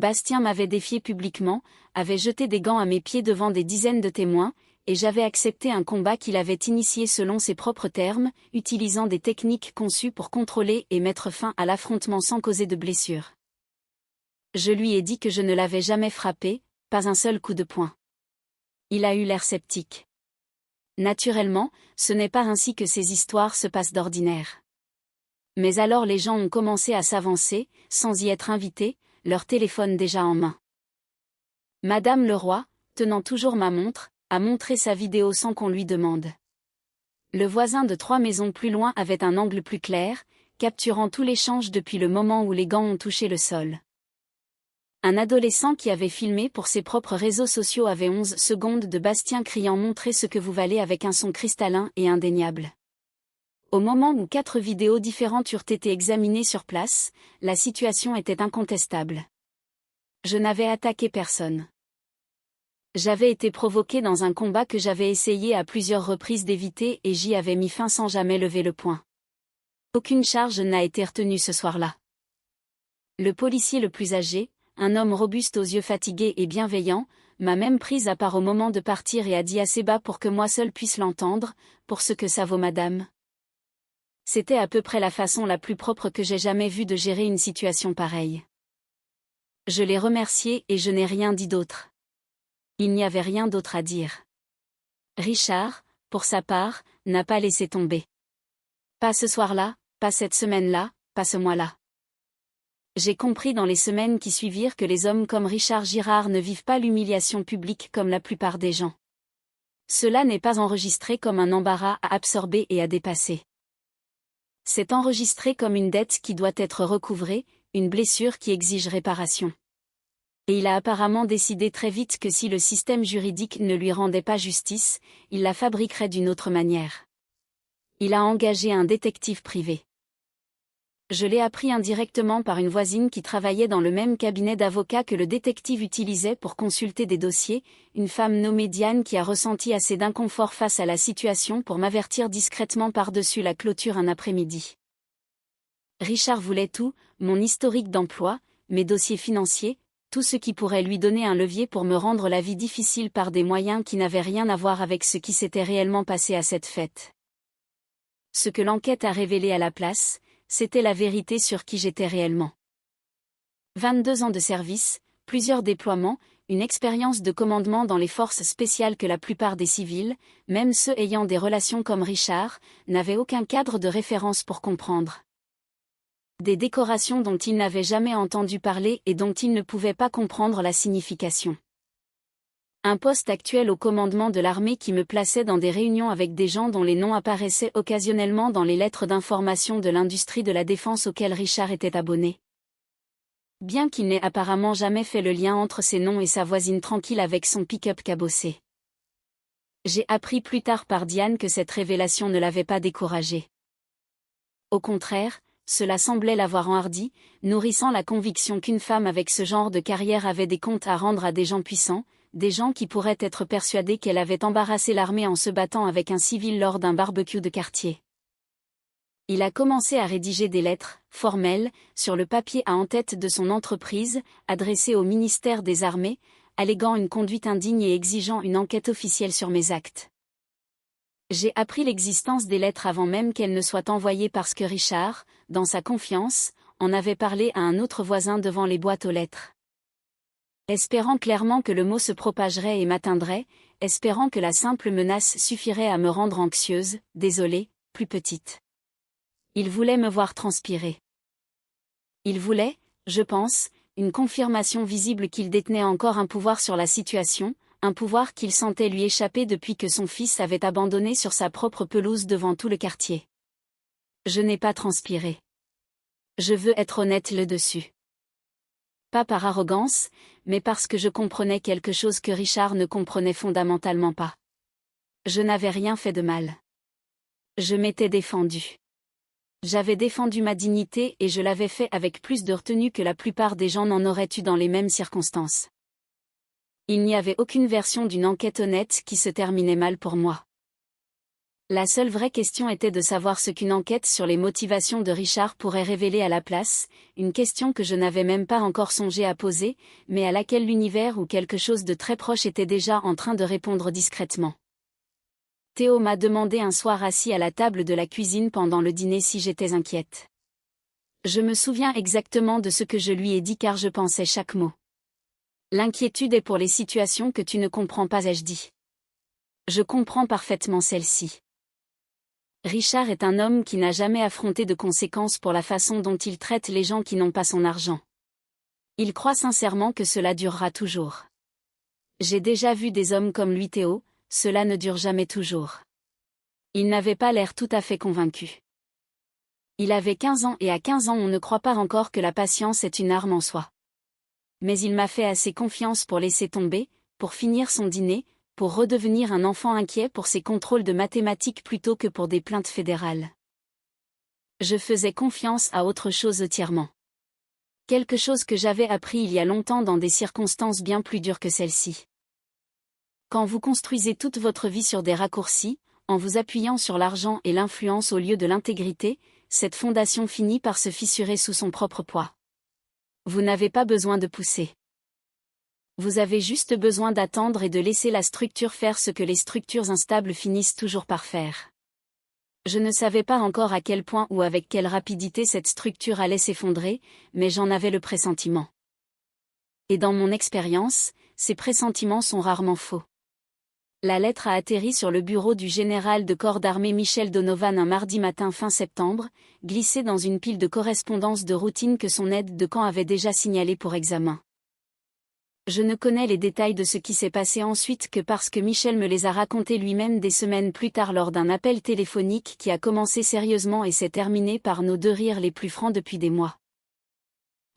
Bastien m'avait défié publiquement, avait jeté des gants à mes pieds devant des dizaines de témoins, et j'avais accepté un combat qu'il avait initié selon ses propres termes, utilisant des techniques conçues pour contrôler et mettre fin à l'affrontement sans causer de blessure. Je lui ai dit que je ne l'avais jamais frappé, pas un seul coup de poing. Il a eu l'air sceptique. Naturellement, ce n'est pas ainsi que ces histoires se passent d'ordinaire. Mais alors les gens ont commencé à s'avancer, sans y être invités, leur téléphone déjà en main. Madame Leroy, tenant toujours ma montre, a montré sa vidéo sans qu'on lui demande. Le voisin de 3 maisons plus loin avait un angle plus clair, capturant tout l'échange depuis le moment où les gants ont touché le sol. Un adolescent qui avait filmé pour ses propres réseaux sociaux avait 11 secondes de Bastien criant « Montrez ce que vous valez » avec un son cristallin et indéniable. Au moment où 4 vidéos différentes eurent été examinées sur place, la situation était incontestable. Je n'avais attaqué personne. J'avais été provoqué dans un combat que j'avais essayé à plusieurs reprises d'éviter et j'y avais mis fin sans jamais lever le poing. Aucune charge n'a été retenue ce soir-là. Le policier le plus âgé, un homme robuste aux yeux fatigués et bienveillant, m'a même prise à part au moment de partir et a dit assez bas pour que moi seul puisse l'entendre, « Pour ce que ça vaut madame ». C'était à peu près la façon la plus propre que j'ai jamais vue de gérer une situation pareille. Je l'ai remercié et je n'ai rien dit d'autre. Il n'y avait rien d'autre à dire. Richard, pour sa part, n'a pas laissé tomber. Pas ce soir-là, pas cette semaine-là, pas ce mois-là. J'ai compris dans les semaines qui suivirent que les hommes comme Richard Girard ne vivent pas l'humiliation publique comme la plupart des gens. Cela n'est pas enregistré comme un embarras à absorber et à dépasser. C'est enregistré comme une dette qui doit être recouvrée, une blessure qui exige réparation. Et il a apparemment décidé très vite que si le système juridique ne lui rendait pas justice, il la fabriquerait d'une autre manière. Il a engagé un détective privé. Je l'ai appris indirectement par une voisine qui travaillait dans le même cabinet d'avocats que le détective utilisait pour consulter des dossiers, une femme nommée Diane qui a ressenti assez d'inconfort face à la situation pour m'avertir discrètement par-dessus la clôture un après-midi. Richard voulait tout, mon historique d'emploi, mes dossiers financiers, tout ce qui pourrait lui donner un levier pour me rendre la vie difficile par des moyens qui n'avaient rien à voir avec ce qui s'était réellement passé à cette fête. Ce que l'enquête a révélé à la place, c'était la vérité sur qui j'étais réellement. 22 ans de service, plusieurs déploiements, une expérience de commandement dans les forces spéciales que la plupart des civils, même ceux ayant des relations comme Richard, n'avaient aucun cadre de référence pour comprendre. Des décorations dont il n'avait jamais entendu parler et dont il ne pouvait pas comprendre la signification. Un poste actuel au commandement de l'armée qui me plaçait dans des réunions avec des gens dont les noms apparaissaient occasionnellement dans les lettres d'information de l'industrie de la défense auxquelles Richard était abonné. Bien qu'il n'ait apparemment jamais fait le lien entre ces noms et sa voisine tranquille avec son pick-up cabossé. J'ai appris plus tard par Diane que cette révélation ne l'avait pas découragé. Au contraire, cela semblait l'avoir enhardi, nourrissant la conviction qu'une femme avec ce genre de carrière avait des comptes à rendre à des gens puissants, des gens qui pourraient être persuadés qu'elle avait embarrassé l'armée en se battant avec un civil lors d'un barbecue de quartier. Il a commencé à rédiger des lettres, formelles, sur le papier à en-tête de son entreprise, adressées au ministère des Armées, alléguant une conduite indigne et exigeant une enquête officielle sur mes actes. J'ai appris l'existence des lettres avant même qu'elles ne soient envoyées parce que Richard, dans sa confiance, en avait parlé à un autre voisin devant les boîtes aux lettres. Espérant clairement que le mot se propagerait et m'atteindrait, espérant que la simple menace suffirait à me rendre anxieuse, désolée, plus petite. Il voulait me voir transpirer. Il voulait, je pense, une confirmation visible qu'il détenait encore un pouvoir sur la situation, un pouvoir qu'il sentait lui échapper depuis que son fils avait abandonné sur sa propre pelouse devant tout le quartier. Je n'ai pas transpiré. Je veux être honnête là-dessus. Pas par arrogance, mais parce que je comprenais quelque chose que Richard ne comprenait fondamentalement pas. Je n'avais rien fait de mal. Je m'étais défendue. J'avais défendu ma dignité et je l'avais fait avec plus de retenue que la plupart des gens n'en auraient eu dans les mêmes circonstances. Il n'y avait aucune version d'une enquête honnête qui se terminait mal pour moi. La seule vraie question était de savoir ce qu'une enquête sur les motivations de Richard pourrait révéler à la place, une question que je n'avais même pas encore songé à poser, mais à laquelle l'univers ou quelque chose de très proche était déjà en train de répondre discrètement. Théo m'a demandé un soir assis à la table de la cuisine pendant le dîner si j'étais inquiète. Je me souviens exactement de ce que je lui ai dit car je pensais chaque mot. L'inquiétude est pour les situations que tu ne comprends pas, ai-je dit. Je comprends parfaitement celle-ci. Richard est un homme qui n'a jamais affronté de conséquences pour la façon dont il traite les gens qui n'ont pas son argent. Il croit sincèrement que cela durera toujours. J'ai déjà vu des hommes comme lui, Théo, cela ne dure jamais toujours. Il n'avait pas l'air tout à fait convaincu. Il avait 15 ans et à 15 ans on ne croit pas encore que la patience est une arme en soi. Mais il m'a fait assez confiance pour laisser tomber, pour finir son dîner, pour redevenir un enfant inquiet pour ses contrôles de mathématiques plutôt que pour des plaintes fédérales. Je faisais confiance à autre chose entièrement. Quelque chose que j'avais appris il y a longtemps dans des circonstances bien plus dures que celle-ci. Quand vous construisez toute votre vie sur des raccourcis, en vous appuyant sur l'argent et l'influence au lieu de l'intégrité, cette fondation finit par se fissurer sous son propre poids. Vous n'avez pas besoin de pousser. Vous avez juste besoin d'attendre et de laisser la structure faire ce que les structures instables finissent toujours par faire. Je ne savais pas encore à quel point ou avec quelle rapidité cette structure allait s'effondrer, mais j'en avais le pressentiment. Et dans mon expérience, ces pressentiments sont rarement faux. La lettre a atterri sur le bureau du général de corps d'armée Michel Donovan un mardi matin fin septembre, glissée dans une pile de correspondances de routine que son aide de camp avait déjà signalée pour examen. Je ne connais les détails de ce qui s'est passé ensuite que parce que Michel me les a racontés lui-même des semaines plus tard lors d'un appel téléphonique qui a commencé sérieusement et s'est terminé par nos 2 rires les plus francs depuis des mois.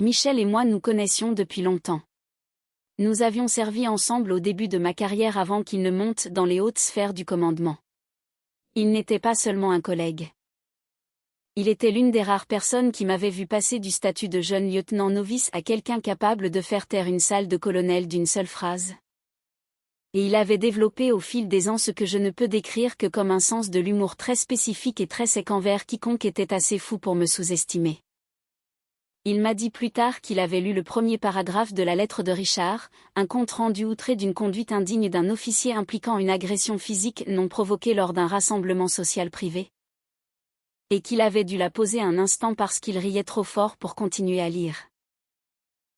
Michel et moi nous connaissions depuis longtemps. Nous avions servi ensemble au début de ma carrière avant qu'il ne monte dans les hautes sphères du commandement. Il n'était pas seulement un collègue. Il était l'une des rares personnes qui m'avait vu passer du statut de jeune lieutenant novice à quelqu'un capable de faire taire une salle de colonel d'une seule phrase. Et il avait développé au fil des ans ce que je ne peux décrire que comme un sens de l'humour très spécifique et très sec envers quiconque était assez fou pour me sous-estimer. Il m'a dit plus tard qu'il avait lu le premier paragraphe de la lettre de Richard, un compte-rendu outré d'une conduite indigne d'un officier impliquant une agression physique non provoquée lors d'un rassemblement social privé. Et qu'il avait dû la poser un instant parce qu'il riait trop fort pour continuer à lire.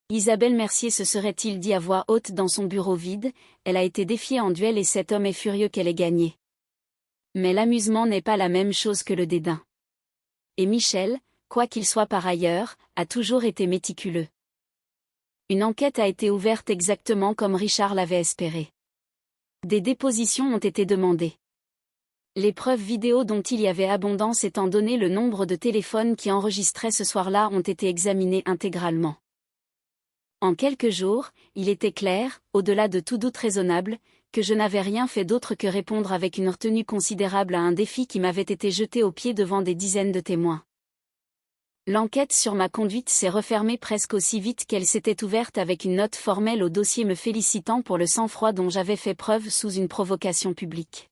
Isabelle Mercier se serait-il dit à voix haute dans son bureau vide, elle a été défiée en duel et cet homme est furieux qu'elle ait gagné. Mais l'amusement n'est pas la même chose que le dédain. Et Michel, quoi qu'il soit par ailleurs, a toujours été méticuleux. Une enquête a été ouverte exactement comme Richard l'avait espéré. Des dépositions ont été demandées. Les preuves vidéo dont il y avait abondance étant donné le nombre de téléphones qui enregistraient ce soir-là ont été examinés intégralement. En quelques jours, il était clair, au-delà de tout doute raisonnable, que je n'avais rien fait d'autre que répondre avec une retenue considérable à un défi qui m'avait été jeté aux pieds devant des dizaines de témoins. L'enquête sur ma conduite s'est refermée presque aussi vite qu'elle s'était ouverte avec une note formelle au dossier me félicitant pour le sang-froid dont j'avais fait preuve sous une provocation publique.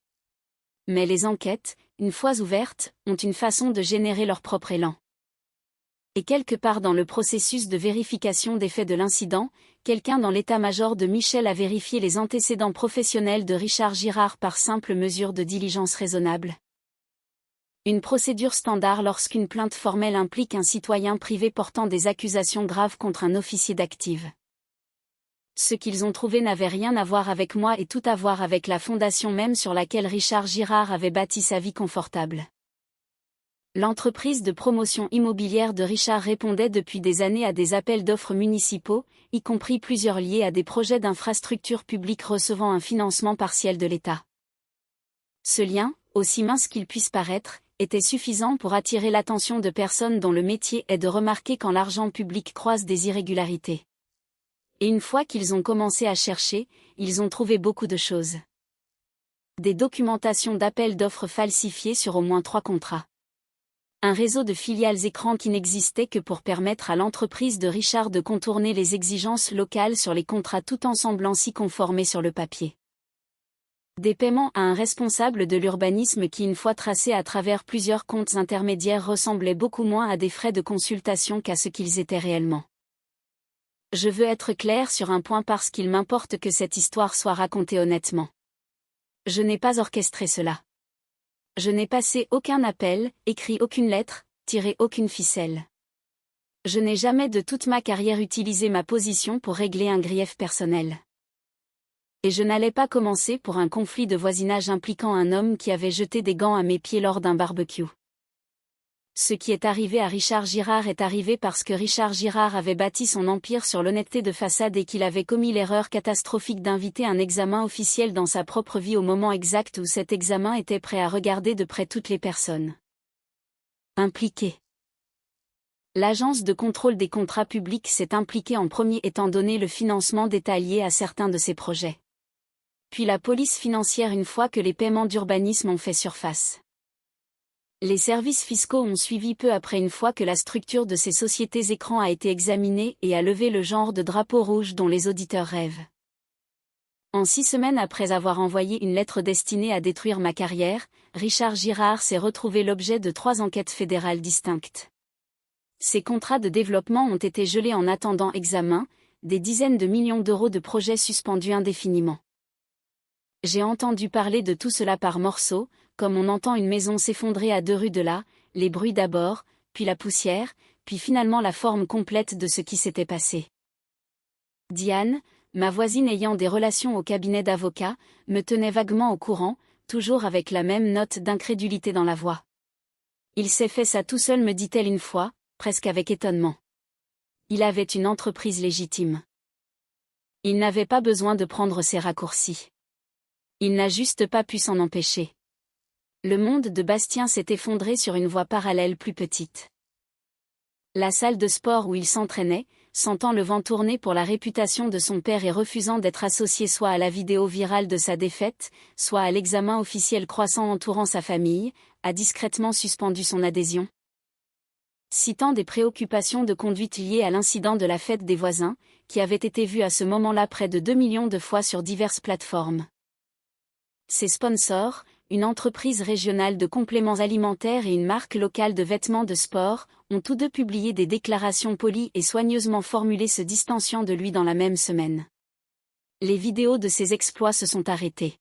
Mais les enquêtes, une fois ouvertes, ont une façon de générer leur propre élan. Et quelque part dans le processus de vérification des faits de l'incident, quelqu'un dans l'état-major de Michel a vérifié les antécédents professionnels de Richard Girard par simple mesure de diligence raisonnable. Une procédure standard lorsqu'une plainte formelle implique un citoyen privé portant des accusations graves contre un officier d'active. Ce qu'ils ont trouvé n'avait rien à voir avec moi et tout à voir avec la fondation même sur laquelle Richard Girard avait bâti sa vie confortable. L'entreprise de promotion immobilière de Richard répondait depuis des années à des appels d'offres municipaux, y compris plusieurs liés à des projets d'infrastructures publiques recevant un financement partiel de l'État. Ce lien, aussi mince qu'il puisse paraître, était suffisant pour attirer l'attention de personnes dont le métier est de remarquer quand l'argent public croise des irrégularités. Et une fois qu'ils ont commencé à chercher, ils ont trouvé beaucoup de choses. Des documentations d'appels d'offres falsifiés sur au moins 3 contrats. Un réseau de filiales écran qui n'existait que pour permettre à l'entreprise de Richard de contourner les exigences locales sur les contrats tout en semblant s'y conformer sur le papier. Des paiements à un responsable de l'urbanisme qui une fois tracés à travers plusieurs comptes intermédiaires ressemblaient beaucoup moins à des frais de consultation qu'à ce qu'ils étaient réellement. Je veux être clair sur un point parce qu'il m'importe que cette histoire soit racontée honnêtement. Je n'ai pas orchestré cela. Je n'ai passé aucun appel, écrit aucune lettre, tiré aucune ficelle. Je n'ai jamais de toute ma carrière utilisé ma position pour régler un grief personnel. Et je n'allais pas commencer pour un conflit de voisinage impliquant un homme qui avait jeté des gants à mes pieds lors d'un barbecue. Ce qui est arrivé à Richard Girard est arrivé parce que Richard Girard avait bâti son empire sur l'honnêteté de façade et qu'il avait commis l'erreur catastrophique d'inviter un examen officiel dans sa propre vie au moment exact où cet examen était prêt à regarder de près toutes les personnes impliquées. L'Agence de contrôle des contrats publics s'est impliquée en premier étant donné le financement d'État lié à certains de ces projets. Puis la police financière une fois que les paiements d'urbanisme ont fait surface. Les services fiscaux ont suivi peu après une fois que la structure de ces sociétés écrans a été examinée et a levé le genre de drapeau rouge dont les auditeurs rêvent. En 6 semaines après avoir envoyé une lettre destinée à détruire ma carrière, Richard Girard s'est retrouvé l'objet de 3 enquêtes fédérales distinctes. Ces contrats de développement ont été gelés en attendant examen, des dizaines de millions d'euros de projets suspendus indéfiniment. J'ai entendu parler de tout cela par morceaux, comme on entend une maison s'effondrer à 2 rues de là, les bruits d'abord, puis la poussière, puis finalement la forme complète de ce qui s'était passé. Diane, ma voisine ayant des relations au cabinet d'avocats, me tenait vaguement au courant, toujours avec la même note d'incrédulité dans la voix. Il s'est fait ça tout seul, me dit-elle une fois, presque avec étonnement. Il avait une entreprise légitime. Il n'avait pas besoin de prendre ces raccourcis. Il n'a juste pas pu s'en empêcher. Le monde de Bastien s'est effondré sur une voie parallèle plus petite. La salle de sport où il s'entraînait, sentant le vent tourner pour la réputation de son père et refusant d'être associé soit à la vidéo virale de sa défaite, soit à l'examen officiel croissant entourant sa famille, a discrètement suspendu son adhésion. Citant des préoccupations de conduite liées à l'incident de la fête des voisins, qui avait été vu à ce moment-là près de 2 millions de fois sur diverses plateformes. Ses sponsors, une entreprise régionale de compléments alimentaires et une marque locale de vêtements de sport, ont tous deux publié des déclarations polies et soigneusement formulées se distanciant de lui dans la même semaine. Les vidéos de ses exploits se sont arrêtées.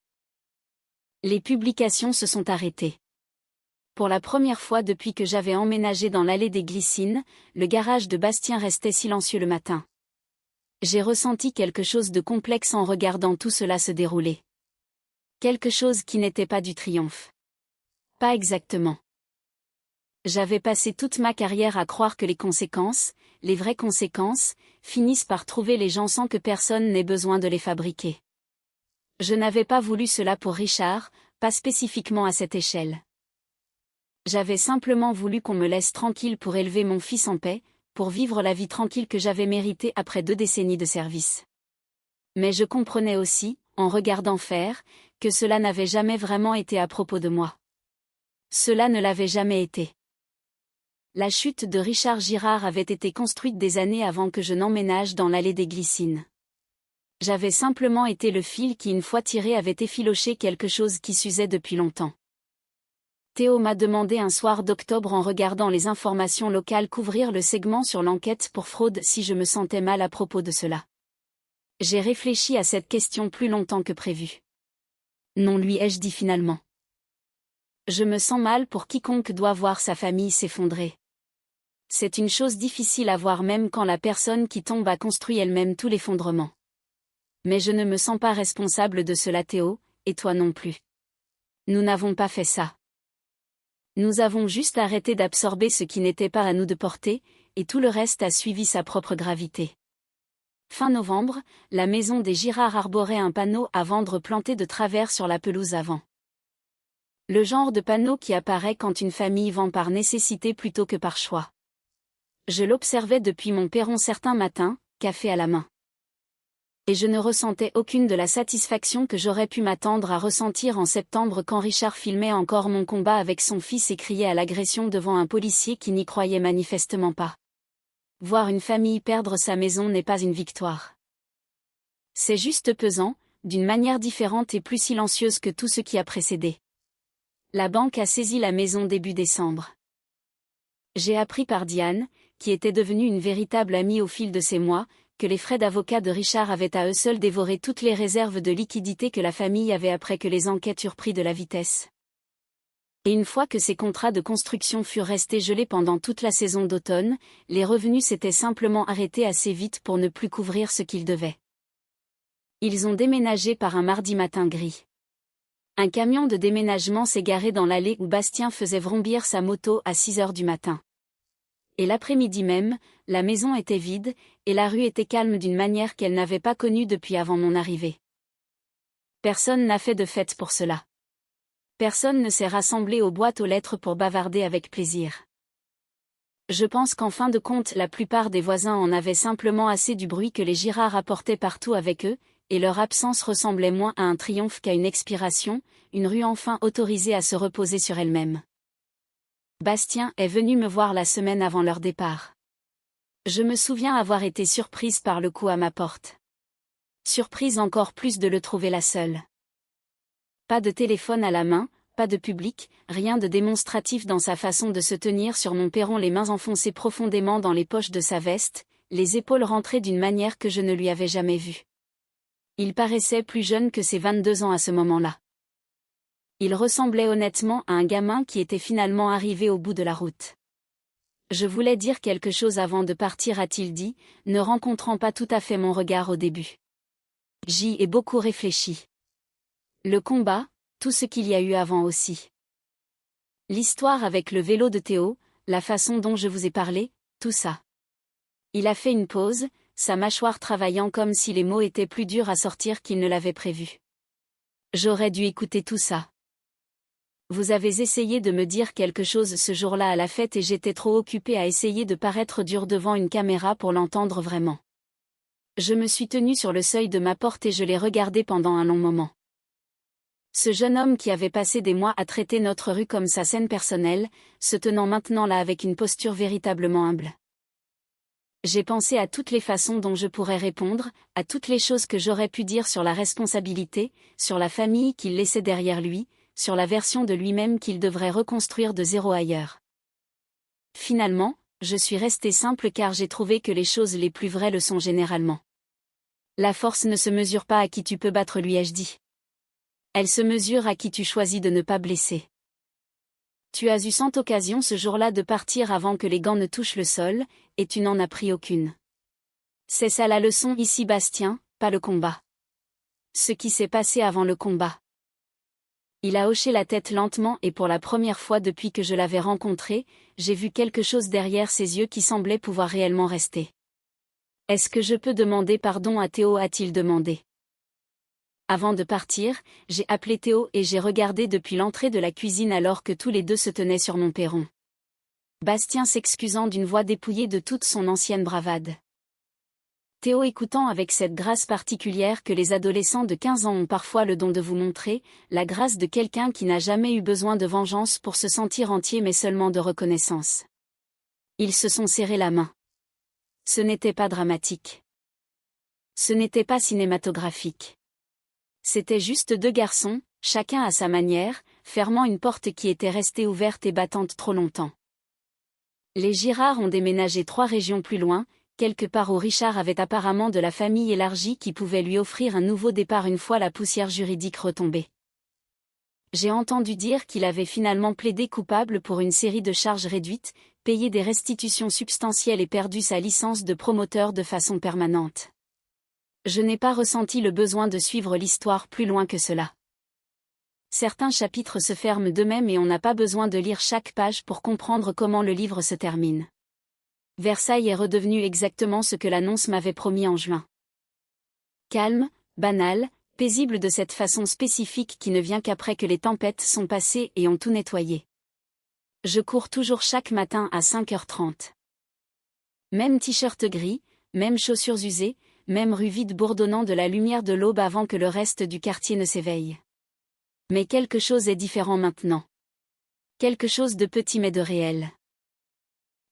Les publications se sont arrêtées. Pour la première fois depuis que j'avais emménagé dans l'allée des Glycines, le garage de Bastien restait silencieux le matin. J'ai ressenti quelque chose de complexe en regardant tout cela se dérouler. Quelque chose qui n'était pas du triomphe. Pas exactement. J'avais passé toute ma carrière à croire que les conséquences, les vraies conséquences, finissent par trouver les gens sans que personne n'ait besoin de les fabriquer. Je n'avais pas voulu cela pour Richard, pas spécifiquement à cette échelle. J'avais simplement voulu qu'on me laisse tranquille pour élever mon fils en paix, pour vivre la vie tranquille que j'avais méritée après 2 décennies de service. Mais je comprenais aussi, en regardant faire, que cela n'avait jamais vraiment été à propos de moi. Cela ne l'avait jamais été. La chute de Richard Girard avait été construite des années avant que je n'emménage dans l'allée des Glycines. J'avais simplement été le fil qui une fois tiré avait effiloché quelque chose qui s'usait depuis longtemps. Théo m'a demandé un soir d'octobre en regardant les informations locales couvrir le segment sur l'enquête pour fraude si je me sentais mal à propos de cela. J'ai réfléchi à cette question plus longtemps que prévu. Non, lui ai-je dit finalement. Je me sens mal pour quiconque doit voir sa famille s'effondrer. C'est une chose difficile à voir même quand la personne qui tombe a construit elle-même tout l'effondrement. Mais je ne me sens pas responsable de cela, Théo, et toi non plus. Nous n'avons pas fait ça. Nous avons juste arrêté d'absorber ce qui n'était pas à nous de porter, et tout le reste a suivi sa propre gravité. Fin novembre, la maison des Girard arborait un panneau à vendre planté de travers sur la pelouse avant. Le genre de panneau qui apparaît quand une famille vend par nécessité plutôt que par choix. Je l'observais depuis mon perron certains matins, café à la main. Et je ne ressentais aucune de la satisfaction que j'aurais pu m'attendre à ressentir en septembre quand Richard filmait encore mon combat avec son fils et criait à l'agression devant un policier qui n'y croyait manifestement pas. Voir une famille perdre sa maison n'est pas une victoire. C'est juste pesant, d'une manière différente et plus silencieuse que tout ce qui a précédé. La banque a saisi la maison début décembre. J'ai appris par Diane, qui était devenue une véritable amie au fil de ces mois, que les frais d'avocat de Richard avaient à eux seuls dévoré toutes les réserves de liquidité que la famille avait après que les enquêtes eurent pris de la vitesse. Et une fois que ces contrats de construction furent restés gelés pendant toute la saison d'automne, les revenus s'étaient simplement arrêtés assez vite pour ne plus couvrir ce qu'ils devaient. Ils ont déménagé par un mardi matin gris. Un camion de déménagement s'est garé dans l'allée où Bastien faisait vrombir sa moto à 6 heures du matin. Et l'après-midi même, la maison était vide, et la rue était calme d'une manière qu'elle n'avait pas connue depuis avant mon arrivée. Personne n'a fait de fête pour cela. Personne ne s'est rassemblé aux boîtes aux lettres pour bavarder avec plaisir. Je pense qu'en fin de compte la plupart des voisins en avaient simplement assez du bruit que les Girard apportaient partout avec eux, et leur absence ressemblait moins à un triomphe qu'à une expiration, une rue enfin autorisée à se reposer sur elle-même. Bastien est venu me voir la semaine avant leur départ. Je me souviens avoir été surprise par le coup à ma porte. Surprise encore plus de le trouver là seul. Pas de téléphone à la main, pas de public, rien de démonstratif dans sa façon de se tenir sur mon perron, les mains enfoncées profondément dans les poches de sa veste, les épaules rentrées d'une manière que je ne lui avais jamais vue. Il paraissait plus jeune que ses 22 ans à ce moment-là. Il ressemblait honnêtement à un gamin qui était finalement arrivé au bout de la route. Je voulais dire quelque chose avant de partir, a-t-il dit, ne rencontrant pas tout à fait mon regard au début. J'y ai beaucoup réfléchi. Le combat, tout ce qu'il y a eu avant aussi. L'histoire avec le vélo de Théo, la façon dont je vous ai parlé, tout ça. Il a fait une pause, sa mâchoire travaillant comme si les mots étaient plus durs à sortir qu'il ne l'avait prévu. J'aurais dû écouter tout ça. Vous avez essayé de me dire quelque chose ce jour-là à la fête et j'étais trop occupée à essayer de paraître dur devant une caméra pour l'entendre vraiment. Je me suis tenue sur le seuil de ma porte et je l'ai regardé pendant un long moment. Ce jeune homme qui avait passé des mois à traiter notre rue comme sa scène personnelle, se tenant maintenant là avec une posture véritablement humble. J'ai pensé à toutes les façons dont je pourrais répondre, à toutes les choses que j'aurais pu dire sur la responsabilité, sur la famille qu'il laissait derrière lui, sur la version de lui-même qu'il devrait reconstruire de zéro ailleurs. Finalement, je suis restée simple car j'ai trouvé que les choses les plus vraies le sont généralement. La force ne se mesure pas à qui tu peux battre, lui ai-je dit. Elle se mesure à qui tu choisis de ne pas blesser. Tu as eu 100 occasions ce jour-là de partir avant que les gants ne touchent le sol, et tu n'en as pris aucune. C'est ça la leçon ici, Bastien, pas le combat. Ce qui s'est passé avant le combat. Il a hoché la tête lentement et pour la première fois depuis que je l'avais rencontré, j'ai vu quelque chose derrière ses yeux qui semblait pouvoir réellement rester. Est-ce que je peux demander pardon à Théo, a-t-il demandé. Avant de partir, j'ai appelé Théo et j'ai regardé depuis l'entrée de la cuisine alors que tous les deux se tenaient sur mon perron. Bastien s'excusant d'une voix dépouillée de toute son ancienne bravade. Théo écoutant avec cette grâce particulière que les adolescents de 15 ans ont parfois le don de vous montrer, la grâce de quelqu'un qui n'a jamais eu besoin de vengeance pour se sentir entier mais seulement de reconnaissance. Ils se sont serrés la main. Ce n'était pas dramatique. Ce n'était pas cinématographique. C'était juste deux garçons, chacun à sa manière, fermant une porte qui était restée ouverte et battante trop longtemps. Les Girard ont déménagé 3 régions plus loin, quelque part où Richard avait apparemment de la famille élargie qui pouvait lui offrir un nouveau départ une fois la poussière juridique retombée. J'ai entendu dire qu'il avait finalement plaidé coupable pour une série de charges réduites, payé des restitutions substantielles et perdu sa licence de promoteur de façon permanente. Je n'ai pas ressenti le besoin de suivre l'histoire plus loin que cela. Certains chapitres se ferment d'eux-mêmes et on n'a pas besoin de lire chaque page pour comprendre comment le livre se termine. Versailles est redevenu exactement ce que l'annonce m'avait promis en juin. Calme, banal, paisible de cette façon spécifique qui ne vient qu'après que les tempêtes sont passées et ont tout nettoyé. Je cours toujours chaque matin à 5h30. Même t-shirt gris, même chaussures usées, même rue vide bourdonnant de la lumière de l'aube avant que le reste du quartier ne s'éveille. Mais quelque chose est différent maintenant. Quelque chose de petit mais de réel.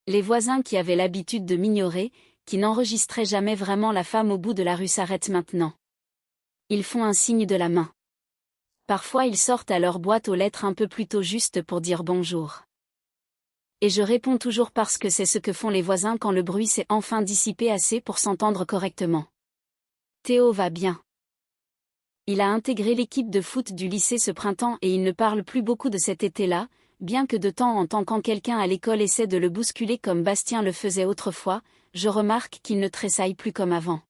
Les voisins qui avaient l'habitude de m'ignorer, qui n'enregistraient jamais vraiment la femme au bout de la rue s'arrêtent maintenant. Ils font un signe de la main. Parfois ils sortent à leur boîte aux lettres un peu plus tôt juste pour dire bonjour. Et je réponds toujours parce que c'est ce que font les voisins quand le bruit s'est enfin dissipé assez pour s'entendre correctement. Théo va bien. Il a intégré l'équipe de foot du lycée ce printemps et il ne parle plus beaucoup de cet été-là, bien que de temps en temps quand quelqu'un à l'école essaie de le bousculer comme Bastien le faisait autrefois, je remarque qu'il ne tressaille plus comme avant.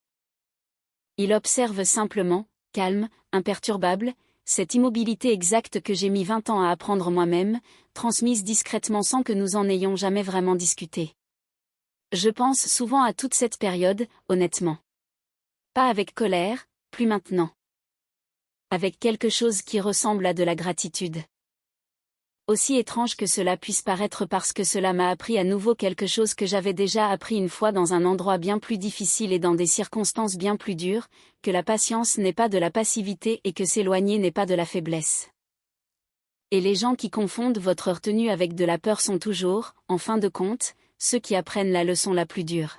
Il observe simplement, calme, imperturbable, cette immobilité exacte que j'ai mis 20 ans à apprendre moi-même, transmise discrètement sans que nous en ayons jamais vraiment discuté. Je pense souvent à toute cette période, honnêtement. Pas avec colère, plus maintenant. Avec quelque chose qui ressemble à de la gratitude. Aussi étrange que cela puisse paraître parce que cela m'a appris à nouveau quelque chose que j'avais déjà appris une fois dans un endroit bien plus difficile et dans des circonstances bien plus dures, que la patience n'est pas de la passivité et que s'éloigner n'est pas de la faiblesse. Et les gens qui confondent votre retenue avec de la peur sont toujours, en fin de compte, ceux qui apprennent la leçon la plus dure.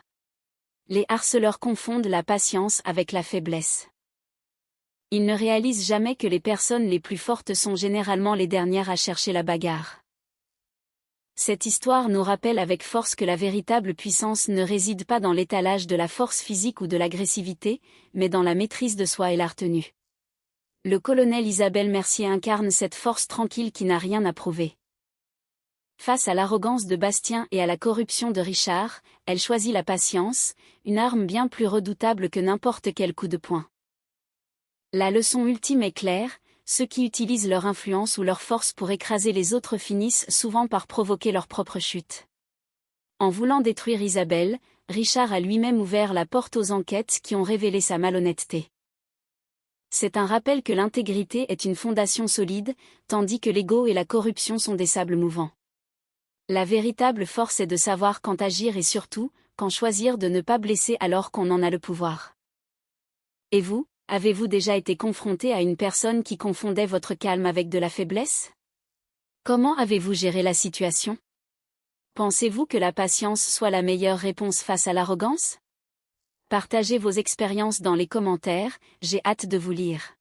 Les harceleurs confondent la patience avec la faiblesse. Ils ne réalisent jamais que les personnes les plus fortes sont généralement les dernières à chercher la bagarre. Cette histoire nous rappelle avec force que la véritable puissance ne réside pas dans l'étalage de la force physique ou de l'agressivité, mais dans la maîtrise de soi et la retenue. Le colonel Isabelle Mercier incarne cette force tranquille qui n'a rien à prouver. Face à l'arrogance de Bastien et à la corruption de Richard, elle choisit la patience, une arme bien plus redoutable que n'importe quel coup de poing. La leçon ultime est claire, ceux qui utilisent leur influence ou leur force pour écraser les autres finissent souvent par provoquer leur propre chute. En voulant détruire Isabelle, Richard a lui-même ouvert la porte aux enquêtes qui ont révélé sa malhonnêteté. C'est un rappel que l'intégrité est une fondation solide, tandis que l'ego et la corruption sont des sables mouvants. La véritable force est de savoir quand agir et surtout, quand choisir de ne pas blesser alors qu'on en a le pouvoir. Et vous, avez-vous déjà été confronté à une personne qui confondait votre calme avec de la faiblesse? Comment avez-vous géré la situation? Pensez-vous que la patience soit la meilleure réponse face à l'arrogance? Partagez vos expériences dans les commentaires, j'ai hâte de vous lire.